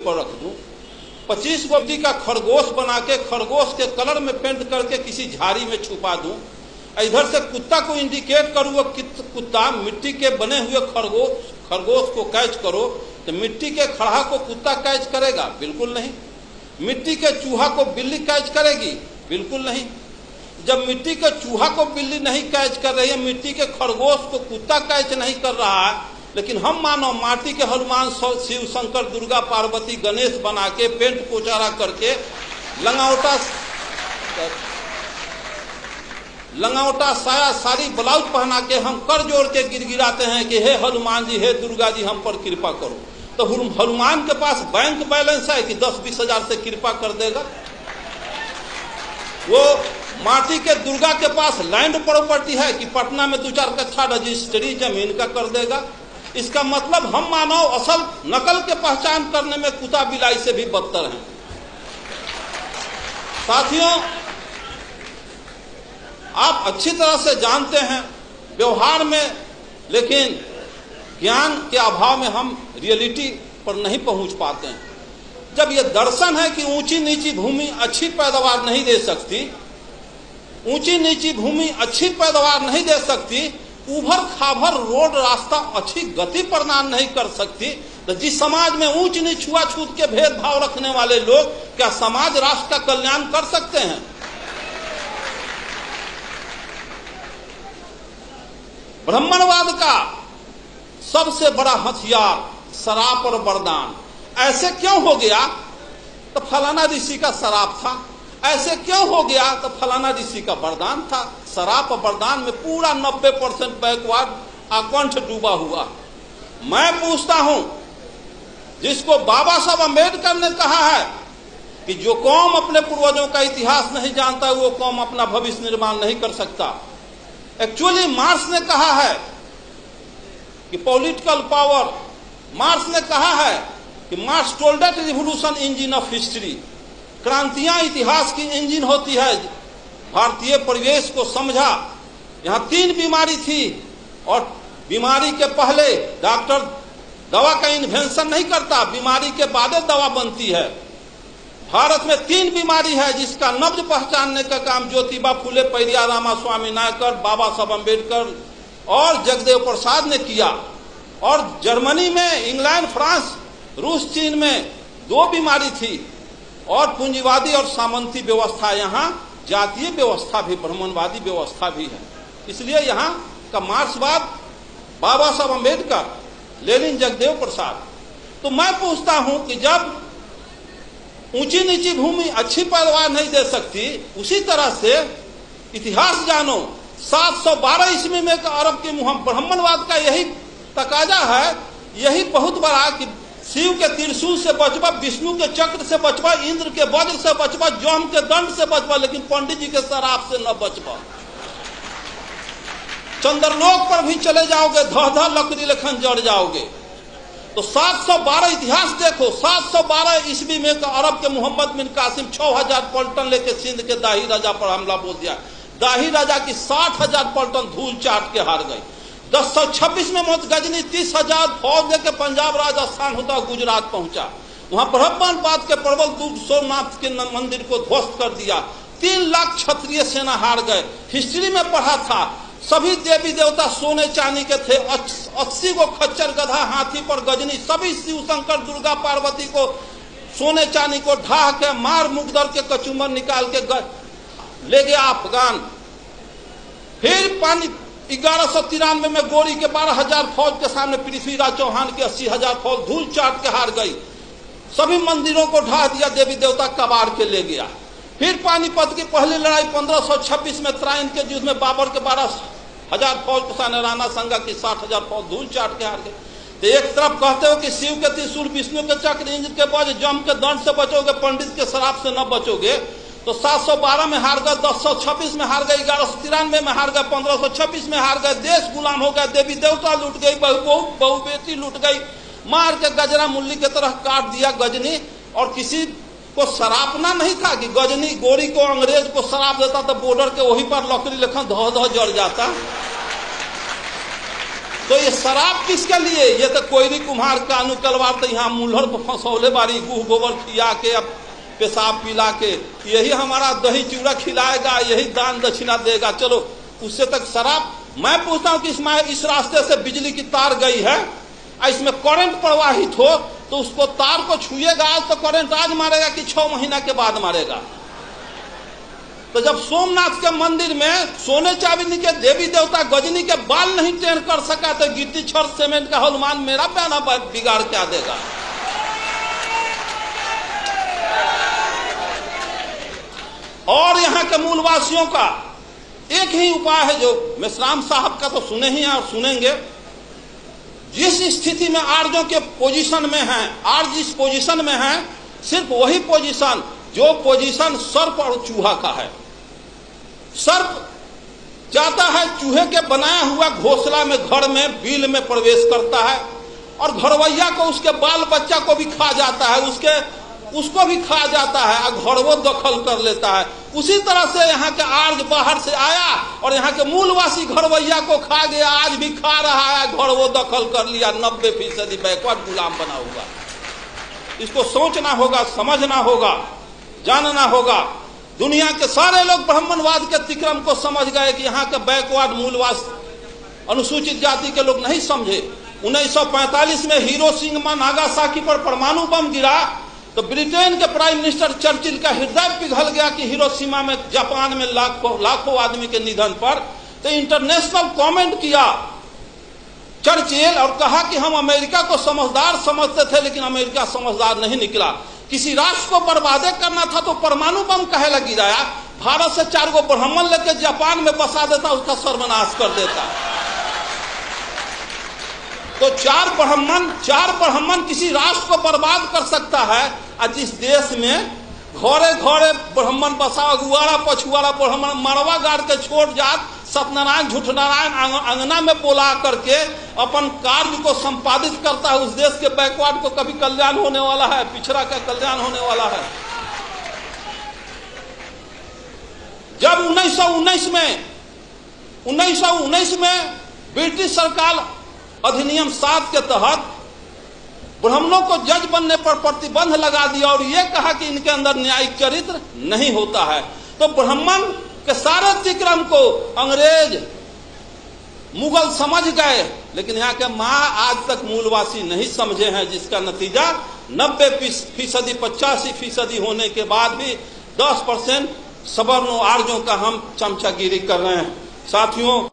ऊपर रख दूं, 25 गोटी का खरगोश बना के खरगोश के कलर में पेंट करके किसी झाड़ी में छुपा दूं, इधर से कुत्ता को इंडिकेट करूं, वो कुत्ता मिट्टी के बने हुए खरगोश को कैच करो, तो मिट्टी के खड़हा को कुत्ता कैच करेगा? बिल्कुल नहीं। मिट्टी के चूहा को बिल्ली कैच करेगी? बिल्कुल नहीं। जब मिट्टी के चूहा को बिल्ली नहीं कैच कर रही है, मिट्टी के खरगोश को कुत्ता कैच नहीं कर रहा है, लेकिन हम मानो माटी के हनुमान, शिव, शंकर, दुर्गा, पार्वती, गणेश बना के पेंट पोचारा करके लंगावटा साया सारी ब्लाउज पहना के हम कर जोड़ के गिड़गिड़ाते हैं कि हे हनुमान जी, हे दुर्गा जी, हम पर कृपा करो। तो हनुमान के पास बैंक बैलेंस है कि 10-20 हजार से कृपा कर देगा? वो माटी के दुर्गा के पास लैंड प्रॉपर्टी है कि पटना में 2-4 कट्ठा रजिस्ट्री जमीन का कर देगा? इसका मतलब हम मानव असल नकल के पहचान करने में कुत्ता बिलाई से भी बदतर हैं। साथियों, आप अच्छी तरह से जानते हैं व्यवहार में, लेकिन ज्ञान के अभाव में हम रियलिटी पर नहीं पहुंच पाते हैं। जब यह दर्शन है कि ऊंची नीची भूमि अच्छी पैदावार नहीं दे सकती, ऊंची नीची भूमि अच्छी पैदावार नहीं दे सकती, उभर खाभर रोड रास्ता अच्छी गति प्रदान नहीं कर सकती, तो जिस समाज में ऊंच नीच छुआछूत के भेदभाव रखने वाले लोग क्या समाज राष्ट्र का कल्याण कर सकते हैं? ब्राह्मणवाद का सबसे बड़ा हथियार शराब और वरदान। ऐसे क्यों हो गया? तो फलाना ऋषि का शराब था। ऐसे क्यों हो गया? तो फलाना ऋषि का वरदान था। शराब और वरदान में पूरा 90% बैकवर्ड आकंठ डूबा हुआ। मैं पूछता हूं, जिसको बाबा साहब अम्बेडकर ने कहा है कि जो कौम अपने पूर्वजों का इतिहास नहीं जानता वो कौम अपना भविष्य निर्माण नहीं कर सकता। एक्चुअली मार्क्स ने कहा है कि पॉलिटिकल पावर, मार्क्स ने कहा है कि Marx told that revolution engine of history, क्रांतियां इतिहास की इंजन होती है। भारतीय परिवेश को समझा, यहां 3 बीमारी थी और बीमारी के पहले डॉक्टर दवा का इन्वेंशन नहीं करता, बीमारी के बाद दवा बनती है। भारत में 3 बीमारी है जिसका नब्ज पहचानने का काम ज्योतिबा फुले, पेरियार रामास्वामी नायकर, बाबा साहब अम्बेडकर और जगदेव प्रसाद ने किया। और जर्मनी में, इंग्लैंड, फ्रांस, रूस, चीन में 2 बीमारी थी। और पूंजीवादी और सामंती व्यवस्था, यहाँ जातीय व्यवस्था भी, ब्राह्मणवादी व्यवस्था भी है। इसलिए यहाँ का मार्क्सवाद बाबा साहब अम्बेडकर, लेनिन, जगदेव प्रसाद। तो मैं पूछता हूं कि जब ऊंची नीची भूमि अच्छी पैदावार नहीं दे सकती, उसी तरह से इतिहास जानो। 712 ईस्वी में अरब के ब्राह्मणवाद का यही तकाजा है, यही बहुत बड़ा कि शिव के त्रिशूल से बचवा, विष्णु के चक्र से बचवा, इंद्र के वज्र से बचवा, जम के दंड से बचवा, लेकिन पंडित जी के शराब से न बचवा। चंद्रलोक पर भी चले जाओगे, धह लकड़ी लेखन जड़ जाओगे। तो 712 इतिहास देखो, 712 ईस्वी में अरब के मोहम्मद बिन कासिम 6000 पलटन लेके सिंध के दाही राजा पर हमला बोल दिया। दाही राजा की 60,000 पलटन धूल चाट के हार गई। 1026 में मोहम्मद गजनी 30,000 फौज लेके पंजाब, राजस्थान होता गुजरात पहुंचा। वहां ब्रह्मवाद के प्रबल दूत सोमनाथ के मंदिर को ध्वस्त कर दिया। 3 लाख क्षत्रिय सेना हार गए। हिस्ट्री में पढ़ा था, सभी देवी देवता सोने चांदी के थे। 80 को खच्चर, गधा, हाथी पर गजनी, सभी शिव, शंकर, दुर्गा, पार्वती को सोने चांदी को ढाह के मार मुकदर के कचूमर निकाल के ले गया अफगान। फिर पानी 1193 में गोरी के 12,000 फौज के सामने पृथ्वीराज चौहान के 80,000 फौज धूल चाट के हार गई। सभी मंदिरों को ढाह दिया, देवी देवता कबाड़ के ले गया। फिर पानीपत की पहली लड़ाई 1526 में त्राइन के युद्ध में बाबर के 12,000 फौज के सामने राणा संगा की 60,000 फौज धूल चाट के हार गए। तो एक तरफ कहते हो कि शिव के त्रिशूल, विष्णु के चक्र, इंद्र के वज्र, जम के दंड से बचोगे, पंडित के शराब से न बचोगे। तो 712 में हार गए, 1026 में हार गए, 1193 में हार गए, 1526 में हार गए। देश गुलाम हो गए, देवी देवता लूट गई, बहु बेटी लूट गई, मार के गजरा मुल्ली की तरह काट दिया गजनी। और किसी को सरापना नहीं था कि गजनी गोरी को अंग्रेज को शराब देता तो बॉर्डर के वहीं पर लकड़ी लेखन धो जड़ जाता। तो ये शराब किसके लिए? ये तो कोयरी कुम्हार का अनुकलवार तो यहाँ मुल्हर फंसौले बारी गुह गोबर खिया के अब पेशाब पिला के यही हमारा दही चूड़ा खिलाएगा, यही दान दक्षिणा देगा, चलो उससे तक शराब। मैं पूछता हूँ कि इसमें इस रास्ते से बिजली की तार गई है, इसमें करंट प्रवाहित हो तो उसको तार को छुएगा आज तो करंट आज मारेगा कि 6 महीना के बाद मारेगा? तो जब सोमनाथ के मंदिर में सोने चांदी के देवी देवता गजनी के बाल नहीं टेढ़ कर सका तो गिट्टी छड़ सीमेंट का हनुमान मेरा पैना बिगाड़ क्या देगा? और यहाँ के मूलवासियों का एक ही उपाय है जो मेश्राम साहब का तो सुने ही हैं और सुनेंगे। जिस स्थिति में आर्यों के पोजीशन में हैं, आर्य जिस पोजीशन में हैं, सिर्फ वही पोजीशन जो पोजीशन सर्प और चूहा का है। सर्प जाता है चूहे के बनाया हुआ घोंसला में, घर में, बिल में प्रवेश करता है और घरवैया को, उसके बाल बच्चा को भी खा जाता है, उसको भी खा जाता है और घरवो दखल कर लेता है। उसी तरह से यहाँ के आर्य बाहर से आया और यहाँ के मूलवासी घरवैया को खा गया, आज भी खा रहा है, घरवो दखल कर लिया। 90% बैकवर्ड गुलाम बना हुआ। इसको सोचना होगा, समझना होगा, जानना होगा। दुनिया के सारे लोग ब्राह्मणवाद के तिक्रम को समझ गए कि यहाँ के बैकवर्ड मूलवास अनुसूचित जाति के लोग नहीं समझे। 1945 में हिरोशिमा नागासाकी पर परमाणु बम गिरा तो ब्रिटेन के प्राइम मिनिस्टर चर्चिल का हृदय पिघल गया कि हिरोशिमा में, जापान में लाखों आदमी के निधन पर। तो इंटरनेशनल कमेंट किया चर्चिल और कहा कि हम अमेरिका को समझदार समझते थे लेकिन अमेरिका समझदार नहीं निकला। किसी राष्ट्र को बर्बादे करना था तो परमाणु बम काहे लग गिराया? भारत से 4 गो ब्राह्मण लेकर जापान में बसा देता, उसका सर्वनाश कर देता। तो 4 ब्राह्मण किसी राष्ट्र को बर्बाद कर सकता है। और जिस देश में घरे घरे ब्राह्मण बसा, अगुआड़ा पछुआड़ा ब्राह्मण मरवा गाड़ के छोड़ जात, सत्यनारायण झूठनारायण अंगना में बोला करके अपन कार्य को संपादित करता है, उस देश के बैकवर्ड को कभी कल्याण होने वाला है? पिछड़ा का कल्याण होने वाला है? जब 1919 में ब्रिटिश सरकार अधिनियम 7 के तहत ब्राह्मणों को जज बनने पर प्रतिबंध लगा दिया और यह कहा कि इनके अंदर न्यायिक चरित्र नहीं होता है, तो ब्राह्मण के सारे तिक्रम को अंग्रेज मुगल समझ गए, लेकिन यहाँ के माँ आज तक मूलवासी नहीं समझे हैं, जिसका नतीजा 90% 85% होने के बाद भी 10% सवर्णों आर्यों का हम चमचागिरी कर रहे हैं। साथियों,